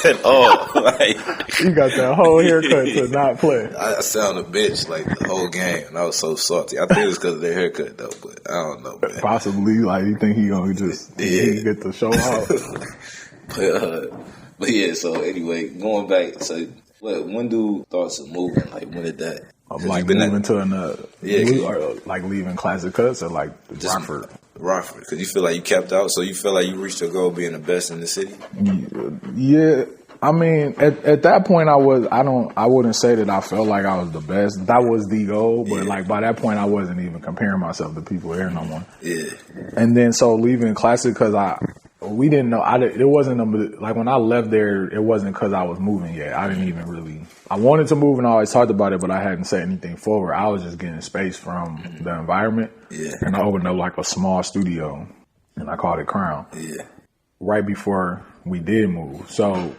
at all. Like, you got that whole haircut to not play. I sounded a bitch like the whole game, and I was so salty. I think it was because of their haircut though, but I don't know, man. Possibly, like you think he gonna just get the show out. But yeah, so anyway, going back, so when do thoughts of moving? Like, when did that? Like moving to another, or like leaving Classic Cuts or like Rockford? Rockford, because you feel like you capped out, so you feel like you reached your goal of being the best in the city? Yeah. I mean, at that point, I wouldn't say that I felt like I was the best. That was the goal, but like by that point, I wasn't even comparing myself to people here no more. Yeah. And then so leaving Classic, because we didn't know. It wasn't like when I left there, it wasn't because I was moving yet. I didn't even really. I wanted to move and I always talked about it, but I hadn't set anything forward. I was just getting space from the environment. Yeah. And I opened up like a small studio, and I called it Crwn. Yeah. Right before we did move, so.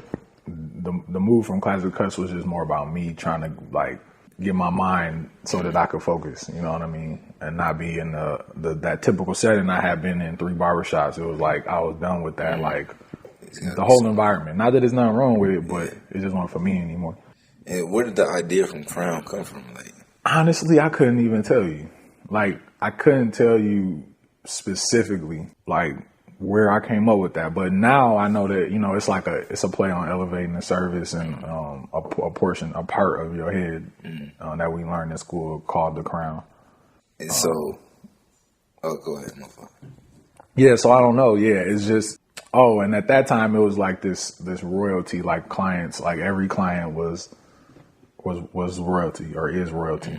The move from Classic Cuts was just more about me trying to like get my mind so that I could focus, you know what I mean, and not be in that typical setting I had been in 3 barbershops. It was like I was done with that, like the whole environment. Not that there's nothing wrong with it, but it just wasn't for me anymore. And where did the idea from Crwn come from? Like, honestly, I couldn't even tell you. Like, I couldn't tell you specifically, like, where I came up with that. But now I know that, you know, it's a play on elevating the service and a part of your head that we learned in school called the Crwn. And so, go ahead. Yeah, so I don't know. Yeah, it's just, and at that time it was like this royalty, like clients, like every client was royalty or is royalty.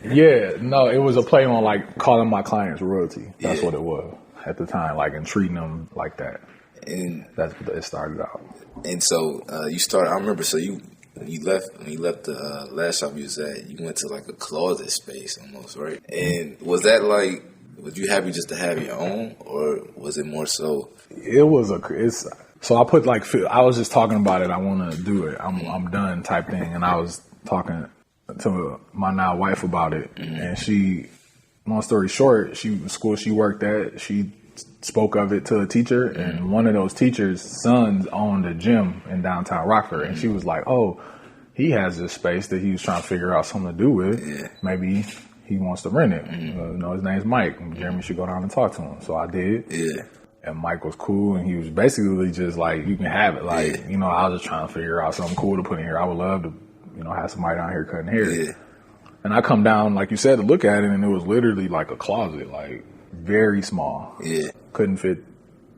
Yeah, no, it was a play on like calling my clients royalty. That's what it was at the time, like, and treating them like that. And that's what it started out. And so you started. I remember. So you left when you left the last shop you was at. You went to like a closet space almost, right? And was that like? Was you happy just to have your own, or was it more so? It was so I put like, I was just talking about it. I want to do it. I'm done type thing, and I was talking to my now wife about it, and she, long story short, school she worked at, she spoke of it to a teacher, and one of those teachers' sons owned a gym in downtown Rockford, and she was like, "Oh, he has this space that he was trying to figure out something to do with. Maybe he wants to rent it. His name's Mike. Jeremy should go down and talk to him." So I did. Yeah. And Mike was cool, and he was basically just like, "You can have it." Like, I was just trying to figure out something cool to put in here. I would love to, have somebody down here cutting hair. Yeah. And I come down, like you said, to look at it, and it was literally like a closet, like very small. Yeah. Couldn't fit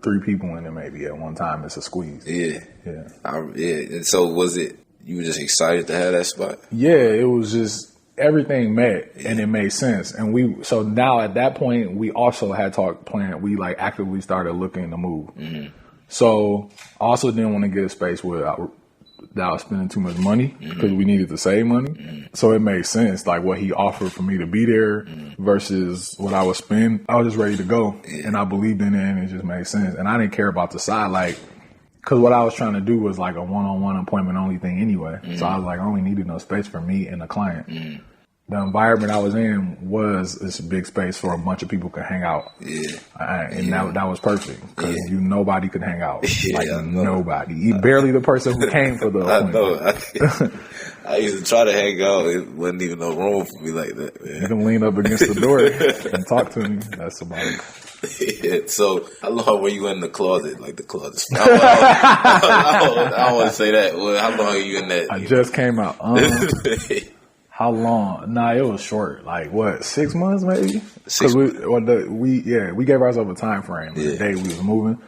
3 people in it maybe at one time. It's a squeeze. Yeah. Yeah. And so was it, you were just excited to have that spot? Yeah, it was just, everything met and it made sense. And so now at that point, we also had planned, we like actively started looking to move. Mm-hmm. So I also didn't want to get a space where that I was spending too much money because we needed to save money. Mm-hmm. So it made sense, like what he offered for me to be there versus what I would spend. I was just ready to go and I believed in it and it just made sense. And I didn't care about the side, like, because what I was trying to do was like a one-on-one appointment only thing anyway. Mm-hmm. So I was like, I only needed no space for me and the client. Mm-hmm. The environment I was in was this big space for a bunch of people could hang out. Yeah. And that was perfect because nobody could hang out. Nobody. Barely the person who came for the appointment. I used to try to hang out. It wasn't even no room for me like that, man. You can lean up against the door and talk to me. That's about it. Yeah, so how long were you in the closet? Like the closet? I don't want to say that. Well, how long are you in that? I just came out. How long? Nah, it was short. Like what? 6 months maybe? Because we gave ourselves a time frame. The day we was moving,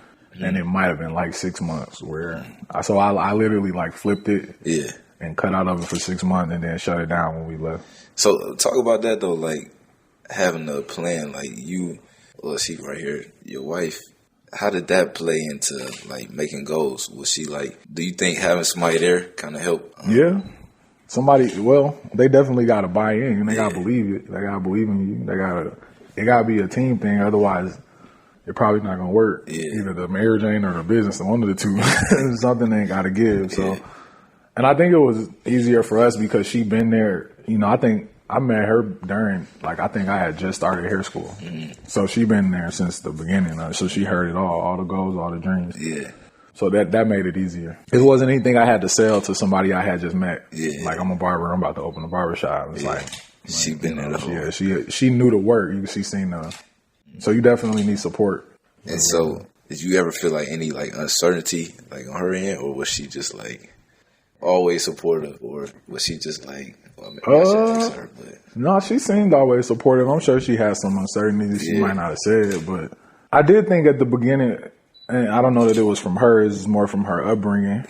and it might have been like 6 months. So I literally like flipped it. Yeah. And cut out of it for 6 months, and then shut it down when we left. So talk about that though, like having a plan, like you. Well, see right here, your wife, how did that play into like making goals? Was she like, do you think having somebody there kind of help? Yeah. They definitely got to buy in and they got to believe it. They got to believe in you. It got to be a team thing. Otherwise, it's probably not going to work. Yeah. Either the marriage ain't or the business, one of the two. Something ain't got to give. So, and I think it was easier for us because she been there. I think I met her during, like, I think I had just started hair school. Mm-hmm. So she been there since the beginning. So she heard it all the goals, all the dreams. Yeah. So that made it easier. It wasn't anything I had to sell to somebody I had just met. Yeah. Like, I'm a barber, I'm about to open a barber shop. It's like she been there the whole. She knew the work. She seen the, so you definitely need support. And so Did you ever feel like any like uncertainty like on her end, or was she just like always supportive, or was she just like, well, maybe I should fix her? But No, she seemed always supportive. I'm sure she had some uncertainties she might not have said, but I did think at the beginning, and I don't know that it was from her, it's more from her upbringing,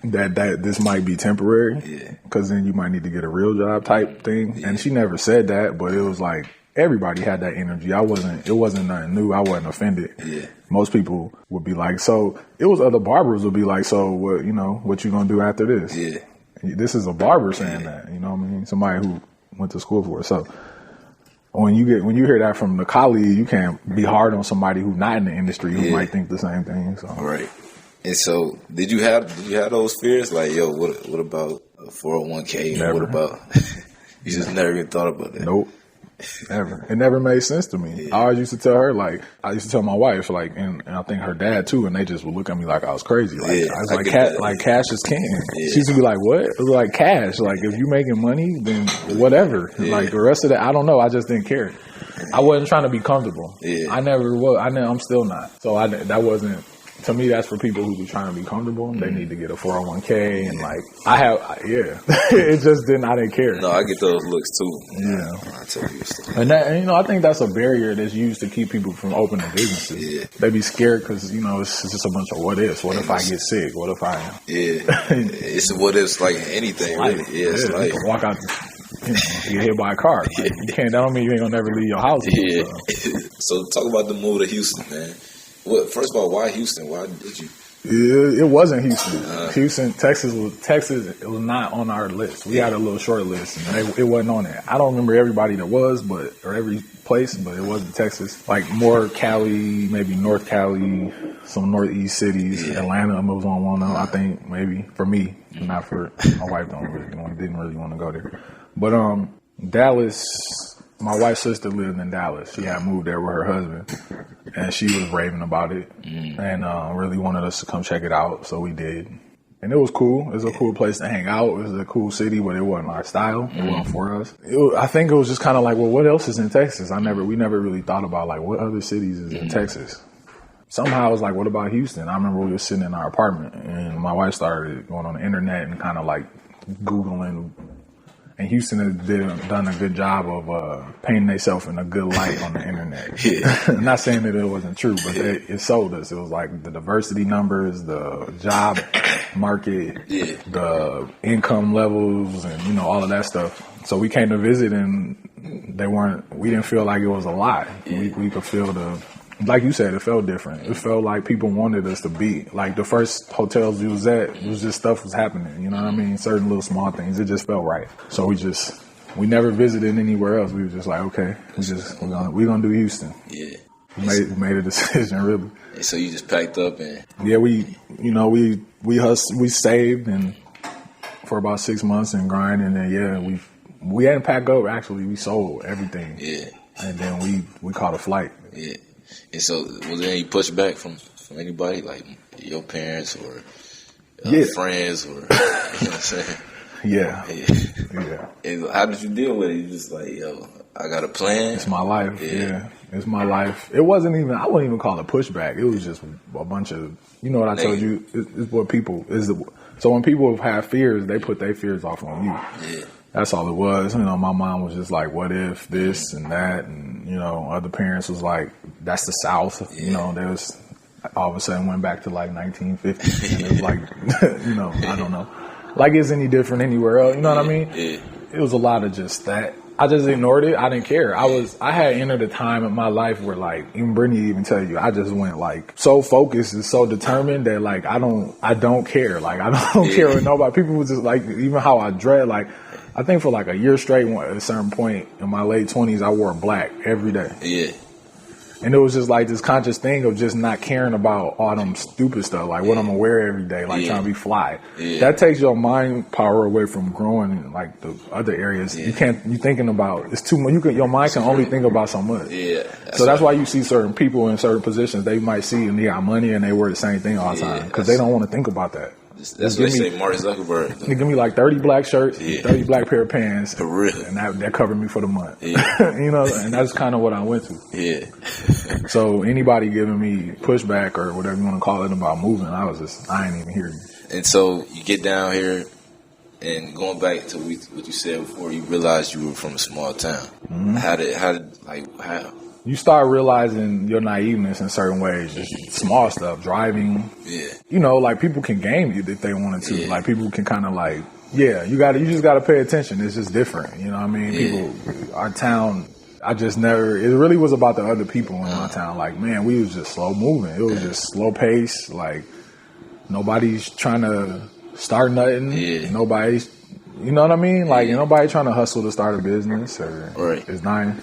that this might be temporary, because then you might need to get a real job type thing. And she never said that, but it was like everybody had that energy. It wasn't nothing new. I wasn't offended. Most people would be like, so it was other barbers would be like, so what, what you gonna do after this? This is a barber saying that, you know what I mean? Somebody who went to school for it. So when you hear that from the colleague, you can't be hard on somebody who's not in the industry who might think the same thing. So. Right. And so did you have those fears? Like, yo, what about a 401k? Never. What about you just never even thought about that? Nope. Never. It never made sense to me. I always used to tell her, like, I used to tell my wife, like, and I think her dad too, and they just would look at me like I was crazy. Like, I was like, cash is king. She used to be like, what? It was like, cash. Like, if you making money, then whatever. Like, the rest of that, I don't know. I just didn't care. I wasn't trying to be comfortable. I never was. I'm still not. So that wasn't. To me, that's for people who be trying to be comfortable. They need to get a 401k and like it just didn't. I didn't care. No, I get those looks too. Yeah, I tell you stuff. And I think that's a barrier that's used to keep people from opening businesses. They be scared because it's just a bunch of what ifs. What if I get sick? What if I? It's what ifs like anything. Really. It's like you can walk out. You get hit by a car. Like, you can't. That don't mean you ain't gonna never leave your house. So talk about the move to Houston, man. First of all, why Houston? Why did you? It wasn't Houston. Houston, Texas. It was not on our list. We had a little short list, and it wasn't on there. I don't remember everybody that was, or every place, but it wasn't Texas. Like more Cali, maybe North Cali, some Northeast cities. Atlanta was on one of them, I think, maybe for me, not for my wife. Didn't really want to go there, but Dallas. My wife's sister lived in Dallas. She had moved there with her husband, and she was raving about it and really wanted us to come check it out. So we did. And it was cool. It was a cool place to hang out. It was a cool city, but it wasn't our style. It wasn't for us. I think it was just kind of like, well, what else is in Texas? We never really thought about like what other cities is in Texas. Somehow I was like, what about Houston? I remember we were sitting in our apartment, and my wife started going on the internet and kind of like Googling. And Houston has done a good job of painting themselves in a good light on the internet. Not saying that it wasn't true, but it sold us. It was like the diversity numbers, the job market, the income levels, and all of that stuff. So we came to visit, and we didn't feel like it was a lot. We could feel like you said, it felt different. It felt like people wanted us to be. Like the first hotels we was at, it was just stuff was happening. You know what I mean? Certain little small things. It just felt right. So we never visited anywhere else. We were just like, okay, we're gonna do Houston. Yeah. We made a decision really. And so you just packed up and we saved and for about 6 months and grind, and then we hadn't packed up actually. We sold everything. Yeah. And then we caught a flight. Yeah. And so, was there any pushback from anybody, like your parents or friends, or you know what I'm saying? Yeah. And how did you deal with it? You just like, yo, I got a plan. It's my life. Yeah. It's my life. I wouldn't even call it pushback. It was just a bunch of, what I told you, it's what people so when people have fears, they put their fears off on you. Yeah. That's all it was. My mom was just like, what if this and that? And, other parents was like, that's the South. Yeah. There was all of a sudden went back to like 1950. And it was like, I don't know. Like it's any different anywhere else. You know what I mean? Yeah. It was a lot of just that. I just ignored it. I didn't care. I had entered a time in my life where like, even Brittany even tell you, I just went like so focused and so determined that like, I don't care. Like I don't care what nobody, people was just like, even how I dread, like, I think for like a year straight, at a certain point in my late 20s, I wore black every day. Yeah. And it was just like this conscious thing of just not caring about all them stupid stuff, like what I'm gonna wear every day, like trying to be fly. Yeah. That takes your mind power away from growing in like the other areas. Yeah. You thinking about, it's too much. Your mind can only think about so much. Yeah. That's why you see certain people in certain positions, they might see and they got money and they wear the same thing all the time because they don't want to think about that. That's what they say, Mark Zuckerberg. They give me like 30 black shirts, 30 black pair of pants. For real. And that covered me for the month. Yeah. You know, and that's kind of what I went to. Yeah. So anybody giving me pushback or whatever you want to call it about moving, I ain't even hear you. And so you get down here, and going back to what you said before, you realized you were from a small town. Mm-hmm. How? You start realizing your naiveness in certain ways, just small stuff, driving. Yeah. You know, like people can game you if they wanted to. Yeah. Like people can kind of like, you just gotta pay attention. It's just different. You know what I mean? People, our town, it really was about the other people in my town. Like, man, we was just slow moving. It was just slow pace. Like nobody's trying to start nothing. Yeah. Nobody's, you know what I mean? Like nobody trying to hustle to start a business or it's not.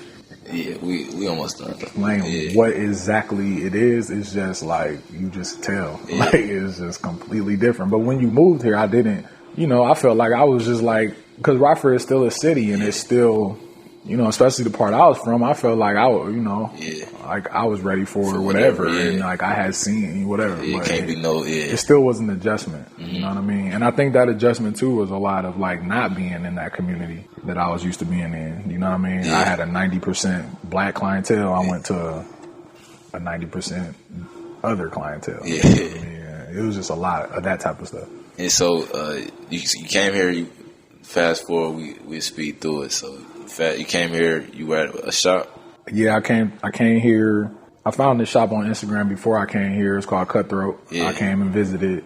Yeah, we almost done. Explain what exactly it is. It's just like you just tell. Yeah. Like it's just completely different. But when you moved here, I didn't. You know, I felt like I was just like, because Rockford is still a city and it's still, you know, especially the part I was from. I felt like like I was ready for whatever, and like I had seen whatever. It can't be It still was an adjustment. Mm-hmm. You know what I mean? And I think that adjustment too was a lot of like not being in that community that I was used to being in. You know what I mean? Yeah. I had a 90% black clientele. I went to a 90% other clientele. Yeah. You know what I mean? It was just a lot of that type of stuff. And so you came here. You fast forward, we speed through it. So you came here. You were at a shop. Yeah, I came here. I found this shop on Instagram before I came here. It's called Cutthroat. Yeah. I came and visited,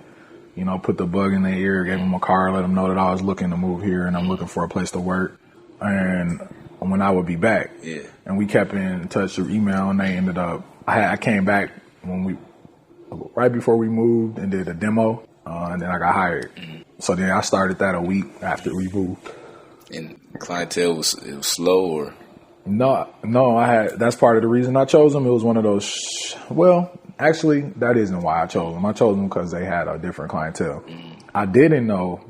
you know, put the bug in their ear, gave them a car, let them know that I was looking to move here and I'm looking for a place to work. And when I would be back. Yeah. And we kept in touch through email, and they ended up, I came back right before we moved and did a demo, and then I got hired. Mm-hmm. So then I started that a week after we moved. And clientele was slow or? No, that's part of the reason I chose them. It was one of those, actually, that isn't why I chose them. I chose them because they had a different clientele. I didn't know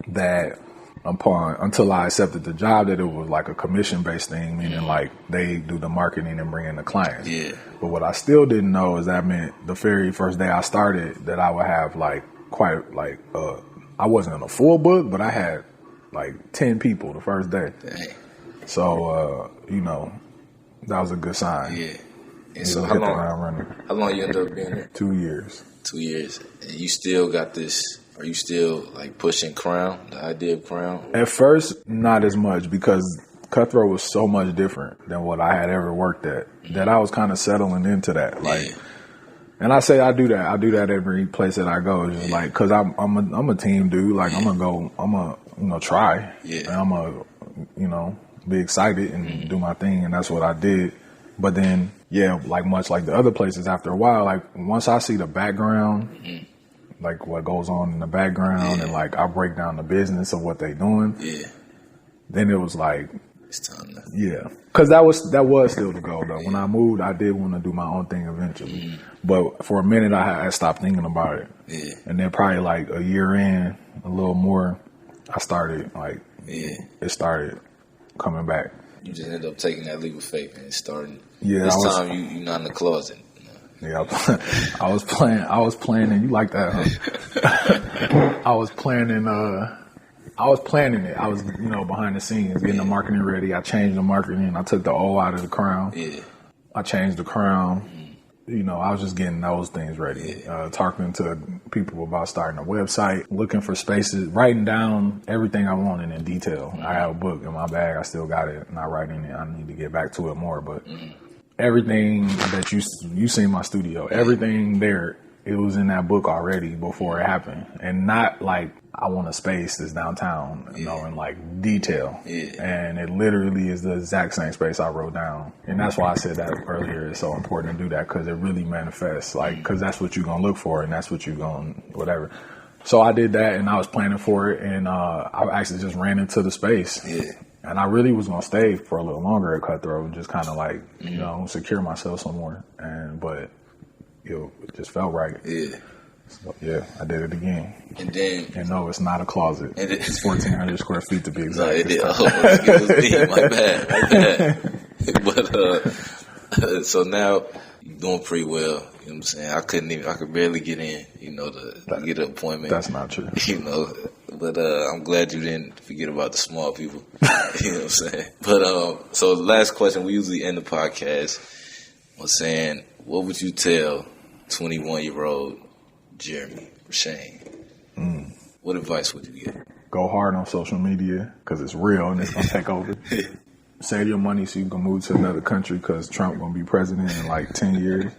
that until I accepted the job that it was like a commission-based thing, meaning like they do the marketing and bring in the clients. Yeah. But what I still didn't know is that meant the very first day I started that I would have like I wasn't in a full book, but I had like 10 people the first day. Dang. So, you know, that was a good sign. Yeah. And so how long you ended up being there? 2 years. 2 years. And you still got this, are you still like pushing Crwn, the idea of Crwn? At first, not as much because Cutthroat was so much different than what I had ever worked at that I was kind of settling into that. Like, and I say I do that. I do that every place that I go. It's just like, cause I'm a team dude. Like I'm gonna try. Yeah. And I'm gonna, be excited and do my thing. And that's what I did. But then, like much like the other places, after a while, like once I see the background, like what goes on in the background and like I break down the business of what they doing. Yeah. Then it was like, it's time now. Yeah. Cause that was still the goal though. When I moved, I did want to do my own thing eventually. But for a minute I stopped thinking about it. Yeah. And then probably like a year in, a little more, I started it started coming back. You just ended up taking that leap of faith and starting. Yeah. This time you're not in the closet. Yeah, I was planning. You like that, huh? I was planning it. I was, behind the scenes, getting the marketing ready. I changed the marketing. I took the O out of the Crwn. Yeah. I changed the Crwn. I was just getting those things ready. Talking to people about starting a website, looking for spaces, writing down everything I wanted in detail. I have a book in my bag. I still got it. Not writing it. I need to get back to it more, but everything that you seen my studio, everything there, it was in that book already before it happened. And not like I want a space that's downtown, in like detail. Yeah. And it literally is the exact same space I wrote down. And that's why I said that earlier. It's so important to do that because it really manifests, because that's what you're going to look for and that's what you're going to whatever. So I did that and I was planning for it and I actually just ran into the space. Yeah. And I really was going to stay for a little longer at Cutthroat and just kind of like, secure myself some more. But it just felt right. Yeah. So, I did it again. And no, it's not a closet. It's 1,400 square feet to be exact. No, it was me. My bad. But so now You're doing pretty well. You know what I'm saying? I could barely get in, to get an appointment. That's not true. But I'm glad you didn't forget about the small people. You know what I'm saying? But so the last question, we usually end the podcast was saying, what would you tell 21-year-old Jeremy or Shayne? What advice would you give? Go hard on social media because it's real and it's going to take over. Save your money so you can move to another country because Trump going to be president in like 10 years.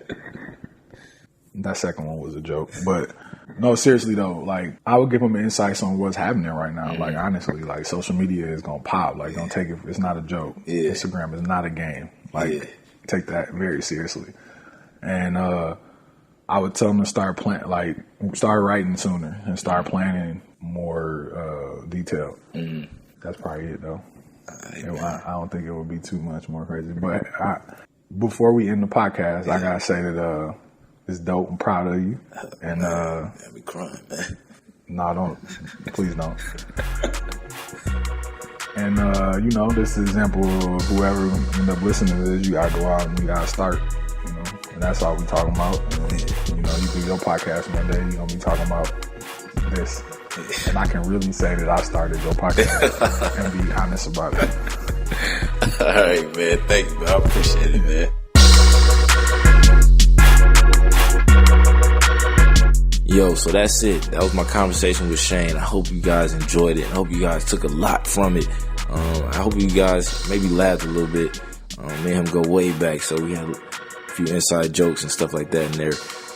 That second one was a joke. But no, seriously though, like I would give them insights on what's happening right now. Like honestly, like social media is going to pop. Like don't take it. It's not a joke. Yeah. Instagram is not a game. Like take that very seriously. And I would tell them to start writing sooner and start planning more detailed. That's probably it though. I don't think it would be too much more crazy. But before we end the podcast, I gotta say that it's dope. I'm proud of you. And I'd be crying, man. No, don't. Please don't. And this is an example of whoever end up listening to this, you gotta go out and you gotta start. And that's all we talking about. And, you do your podcast one day, you're gonna be talking about this. And I can really say that I started your podcast and be honest about it. All right, man. Thank you, man. I appreciate it, man. Yo, so that's it. That was my conversation with Shayne. I hope you guys enjoyed it. I hope you guys took a lot from it. I hope you guys maybe laughed a little bit. Me and him go way back, so we had a few inside jokes and stuff like that in there.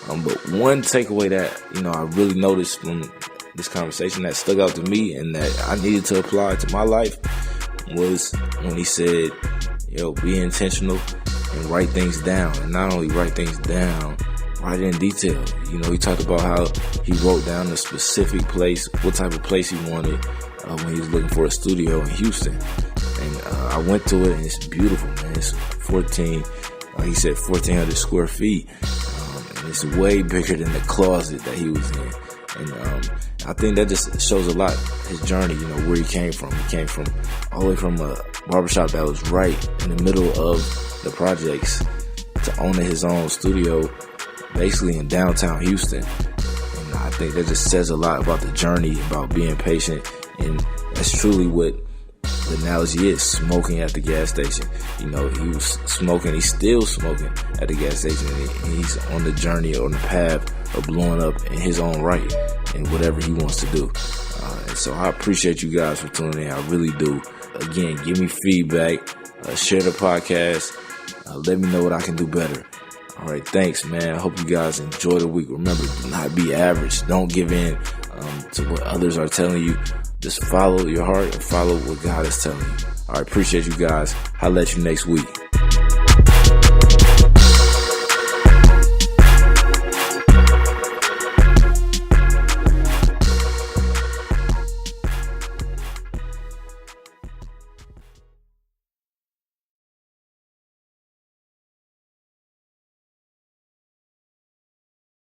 But one takeaway that, I really noticed from this conversation that stuck out to me and that I needed to apply to my life was when he said, be intentional and write things down. And not only write things down, write it in detail. He talked about how he wrote down a specific place, what type of place he wanted when he was looking for a studio in Houston. And I went to it and it's beautiful, man. It's 1,400 square feet. And it's way bigger than the closet that he was in. And I think that just shows a lot his journey, where he came from. He came from all the way from a barbershop that was right in the middle of the projects to owning his own studio basically in downtown Houston. And I think that just says a lot about the journey, about being patient. And that's truly what the analogy is, smoking at the gas station. He was smoking, he's still smoking at the gas station, and he's on the journey, on the path of blowing up in his own right and whatever he wants to do. And so I appreciate you guys for tuning in. I really do. Again, give me feedback, share the podcast, let me know what I can do better. All right, thanks, man. I hope you guys enjoy the week. Remember, do not be average. Don't give in to what others are telling you. Just follow your heart and follow what God is telling you. All right, appreciate you guys. I'll let you next week.